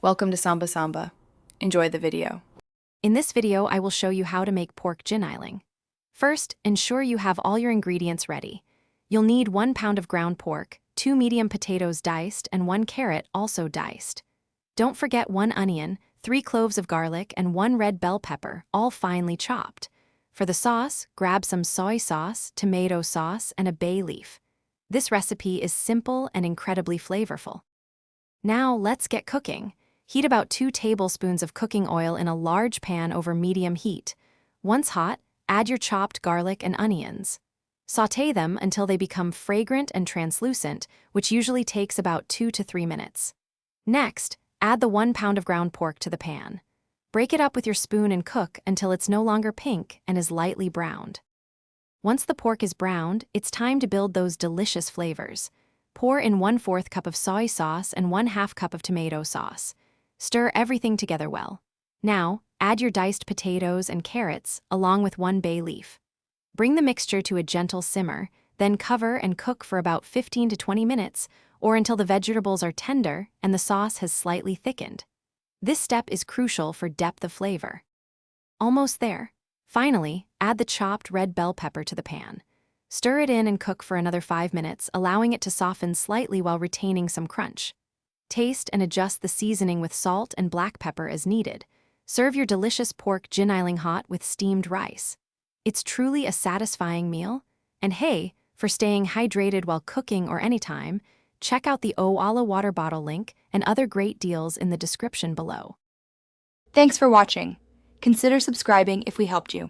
Welcome to Samba Samba. Enjoy the video. In this video, I will show you how to make pork giniling. First, ensure you have all your ingredients ready. You'll need 1 pound of ground pork, 2 medium potatoes diced, and 1 carrot also diced. Don't forget 1 onion, 3 cloves of garlic, and 1 red bell pepper, all finely chopped. For the sauce, grab some soy sauce, tomato sauce, and a bay leaf. This recipe is simple and incredibly flavorful. Now, let's get cooking. Heat about 2 tablespoons of cooking oil in a large pan over medium heat. Once hot, add your chopped garlic and onions. Sauté them until they become fragrant and translucent, which usually takes about 2 to 3 minutes. Next, add the 1 pound of ground pork to the pan. Break it up with your spoon and cook until it's no longer pink and is lightly browned. Once the pork is browned, it's time to build those delicious flavors. Pour in 1/4 cup of soy sauce and 1/2 cup of tomato sauce. Stir everything together well. Now, add your diced potatoes and carrots, along with 1 bay leaf. Bring the mixture to a gentle simmer, then cover and cook for about 15 to 20 minutes, or until the vegetables are tender and the sauce has slightly thickened. This step is crucial for depth of flavor. Almost there. Finally, add the chopped red bell pepper to the pan. Stir it in and cook for another 5 minutes, allowing it to soften slightly while retaining some crunch. Taste and adjust the seasoning with salt and black pepper as needed. Serve your delicious pork giniling hot with steamed rice. It's truly a satisfying meal. And hey, for staying hydrated while cooking or anytime, check out the Owala water bottle link and other great deals in the description below. Thanks for watching. Consider subscribing if we helped you.